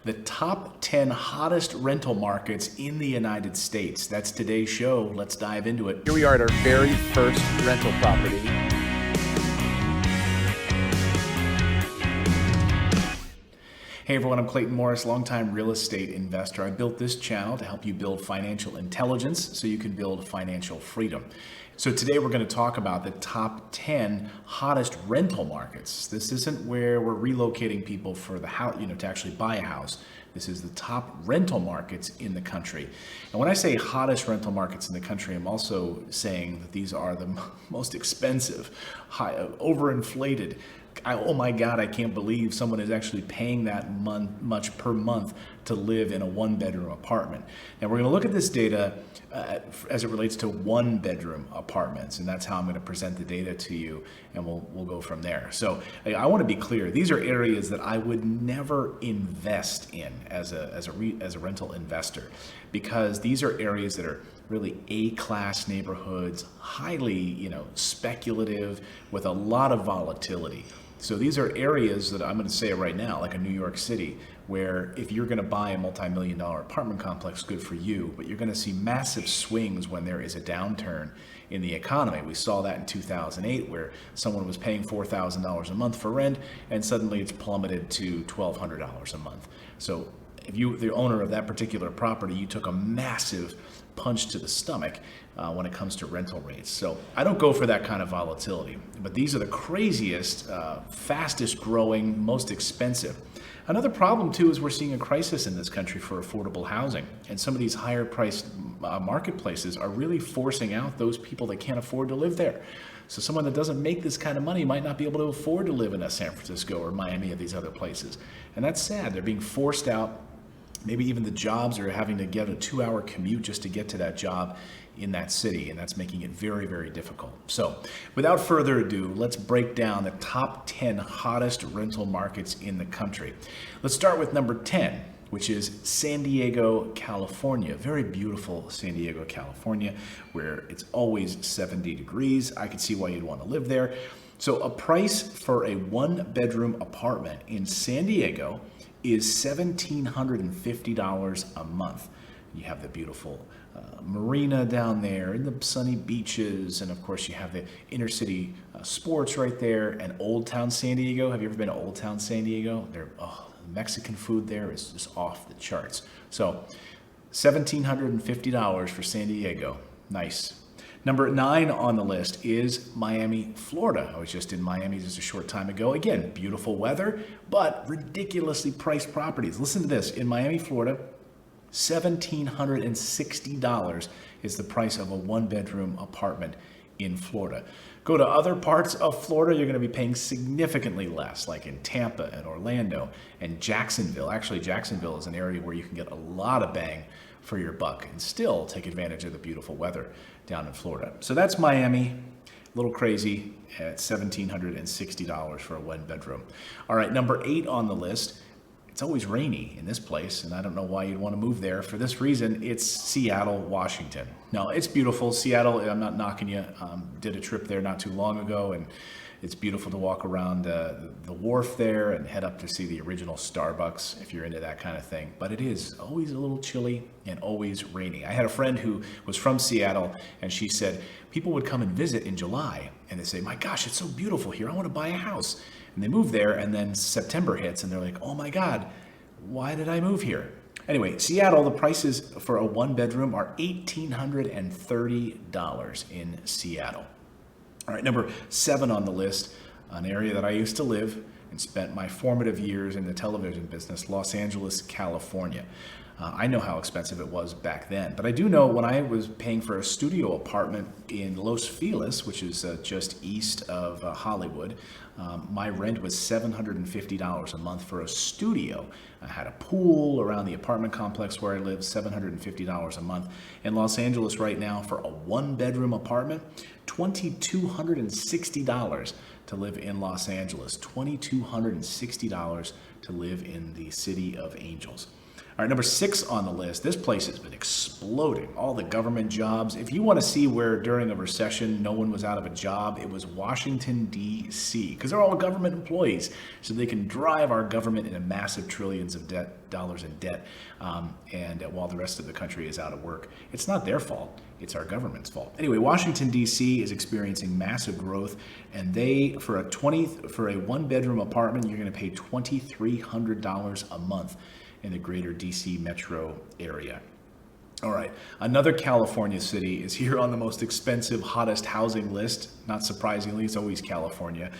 the top 10 hottest rental markets in the United States. That's today's show. Let's dive into it. Here we are at our very first rental property. Hey everyone, I'm Clayton Morris, longtime real estate investor. I built this channel to help you build financial intelligence so you can build financial freedom. So today we're going to talk about the top 10 hottest rental markets. This isn't where we're relocating people for the house, to actually buy a house. This is the top rental markets in the country. And when I say hottest rental markets in the country, I'm also saying that these are the most expensive, overinflated. Oh my God, I can't believe someone is actually paying that much per month to live in a one-bedroom apartment. Now we're going to look at this data as it relates to one-bedroom apartments, and that's how I'm going to present the data to you, and we'll go from there. So I want to be clear: these are areas that I would never invest in as a rental investor, because these are areas that are really A-class neighborhoods, highly speculative, with a lot of volatility. So these are areas that I'm going to say right now, like a New York City, where if you're going to buy a multi-million-dollar apartment complex, good for you, but you're going to see massive swings when there is a downturn in the economy. We saw that in 2008, where someone was paying $4,000 a month for rent, and suddenly it's plummeted to $1,200 a month. So if you, the owner of that particular property, you took a massive punch to the stomach when it comes to rental rates. So I don't go for that kind of volatility, but these are the craziest, fastest growing, most expensive. Another problem too is we're seeing a crisis in this country for affordable housing, and some of these higher priced marketplaces are really forcing out those people that can't afford to live there. So someone that doesn't make this kind of money might not be able to afford to live in a San Francisco or Miami or these other places. And that's sad. They're being forced out. Maybe even the jobs are having to get a 2-hour commute just to get to that job in that city, and that's making it very, very difficult. So without further ado, let's break down the top 10 hottest rental markets in the country. Let's start with number 10, which is San Diego, California. Very beautiful San Diego, California, where it's always 70 degrees. I can see why you'd want to live there. So a price for a one-bedroom apartment in San Diego is $1,750 a month. You have the beautiful marina down there and the sunny beaches, and of course you have the inner city sports right there, and Old Town San Diego. Have you ever been to Old Town San Diego? Mexican food there is just off the charts. So $1,750 for San Diego. Nice. Number 9 on the list is Miami, Florida. I was just in Miami just a short time ago. Again, beautiful weather, but ridiculously priced properties. Listen to this. In Miami, Florida, $1,760 is the price of a one-bedroom apartment in Florida. Go to other parts of Florida, you're going to be paying significantly less, like in Tampa and Orlando and Jacksonville. Actually, Jacksonville is an area where you can get a lot of bang for your buck and still take advantage of the beautiful weather down in Florida. So that's Miami. A little crazy at $1,760 for a one bedroom. All right, number 8 on the list. It's always rainy in this place, and I don't know why you'd want to move there. For this reason, it's Seattle, Washington. No, it's beautiful. Seattle, I'm not knocking you. Did a trip there not too long ago, and it's beautiful to walk around the wharf there and head up to see the original Starbucks if you're into that kind of thing. But it is always a little chilly and always rainy. I had a friend who was from Seattle, and she said people would come and visit in July, and they say, "My gosh, it's so beautiful here. I want to buy a house." And they move there, and then September hits, and they're like, "Oh my God, why did I move here?" Anyway, Seattle, the prices for a one bedroom are $1,830 in Seattle. All right, number 7 on the list, an area that I used to live and spent my formative years in the television business, Los Angeles, California. I know how expensive it was back then, but I do know when I was paying for a studio apartment in Los Feliz, which is just east of Hollywood, my rent was $750 a month for a studio. I had a pool around the apartment complex where I lived, $750 a month. In Los Angeles right now, for a one-bedroom apartment, $2,260 to live in Los Angeles, $2,260 to live in the City of Angels. All right, number 6 on the list. This place has been exploding. All the government jobs. If you want to see where during a recession no one was out of a job, it was Washington, D.C. because they're all government employees. So they can drive our government into massive trillions of dollars in debt. And while the rest of the country is out of work, it's not their fault. It's our government's fault. Anyway, Washington, D.C. is experiencing massive growth. And for a 1-bedroom apartment, you're going to pay $2,300 a month in the greater DC metro area. All right, another California city is here on the most expensive, hottest housing list. Not surprisingly, it's always California.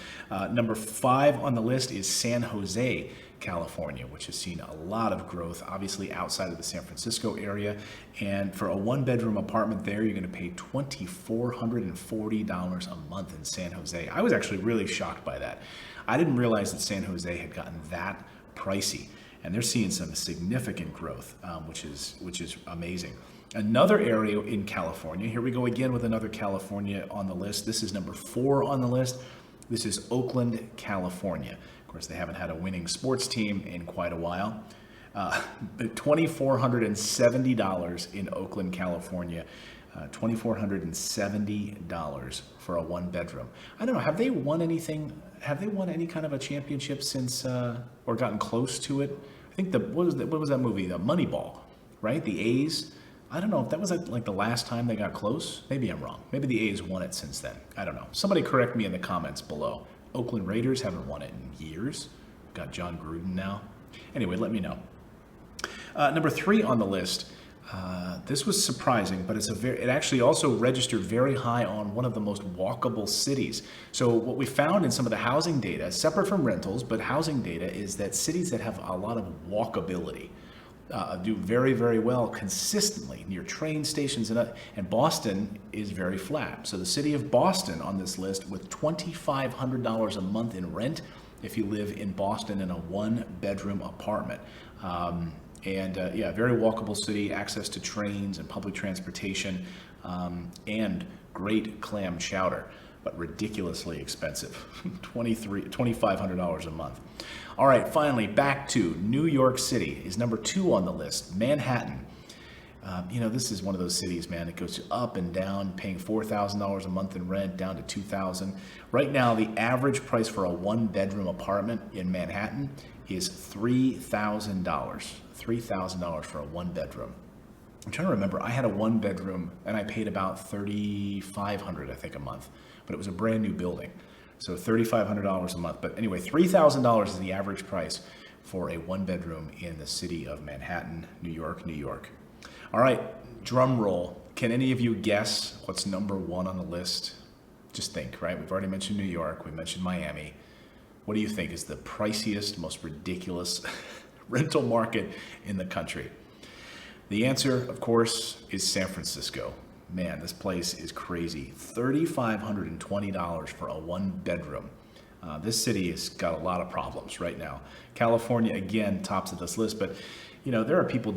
Number 5 on the list is San Jose, California, which has seen a lot of growth, obviously outside of the San Francisco area. And for a 1-bedroom apartment there, you're going to pay $2,440 a month in San Jose. I was actually really shocked by that. I didn't realize that San Jose had gotten that pricey. And they're seeing some significant growth, which is amazing. Another area in California, here we go again with another California on the list. This is number 4 on the list. This is Oakland, California. Of course, they haven't had a winning sports team in quite a while. $2,470 in Oakland, California. $2,470 for a 1-bedroom. I don't know. Have they won anything? Have they won any kind of a championship since, or gotten close to it? I think what was that movie? The Moneyball, right? The A's. I don't know if that was like the last time they got close. Maybe I'm wrong. Maybe the A's won it since then. I don't know. Somebody correct me in the comments below. Oakland Raiders haven't won it in years. Got John Gruden now. Anyway, let me know. Number 3 on the list. This was surprising, but it actually also registered very high on one of the most walkable cities. So what we found in some of the housing data, separate from rentals, but housing data, is that cities that have a lot of walkability do very, very well consistently near train stations, and Boston is very flat. So the city of Boston on this list with $2,500 a month in rent if you live in Boston in a 1-bedroom apartment. Very walkable city, access to trains and public transportation, and great clam chowder, but ridiculously expensive, $2,500 a month. All right, finally, back to New York City is number 2 on the list, Manhattan. This is one of those cities, man. It goes up and down, paying $4,000 a month in rent, down to $2,000. Right now, the average price for a 1-bedroom apartment in Manhattan is $3,000. $3,000 for a 1-bedroom. I'm trying to remember. I had a 1-bedroom and I paid about $3,500, I think, a month. But it was a brand new building, so $3,500 a month. But anyway, $3,000 is the average price for a 1-bedroom in the city of Manhattan, New York, New York. All right, drum roll. Can any of you guess what's number 1 on the list? Just think, right? We've already mentioned New York. We mentioned Miami. What do you think is the priciest, most ridiculous rental market in the country? The answer, of course, is San Francisco. Man, this place is crazy. $3,520 for a 1-bedroom. This city has got a lot of problems right now. California, again, tops of this list, but there are people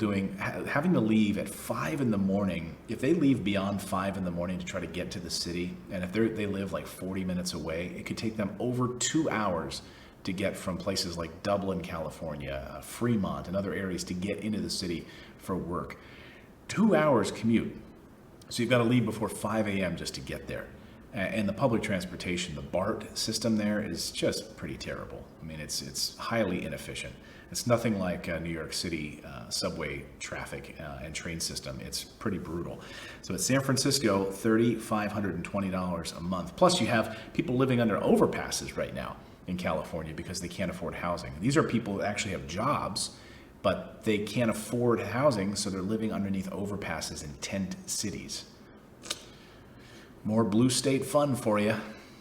having to leave at 5 in the morning. If they leave beyond 5 in the morning to try to get to the city, and if they live like 40 minutes away, it could take them over 2 hours to get from places like Dublin, California, Fremont, and other areas to get into the city for work. 2 hours commute. So you've got to leave before 5 a.m. just to get there. And the public transportation, the BART system there is just pretty terrible. I mean, it's highly inefficient. It's nothing like New York City subway traffic and train system. It's pretty brutal. So at San Francisco, $3,520 a month. Plus you have people living under overpasses right now in California because they can't afford housing. These are people that actually have jobs, but they can't afford housing, so they're living underneath overpasses in tent cities. More blue state fun for you.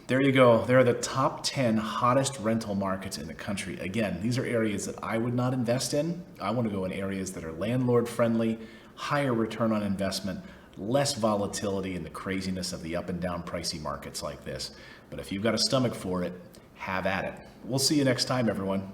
There you go. There are the top 10 hottest rental markets in the country. Again, these are areas that I would not invest in. I want to go in areas that are landlord friendly, higher return on investment, less volatility in the craziness of the up and down pricey markets like this. But if you've got a stomach for it, have at it. We'll see you next time, everyone.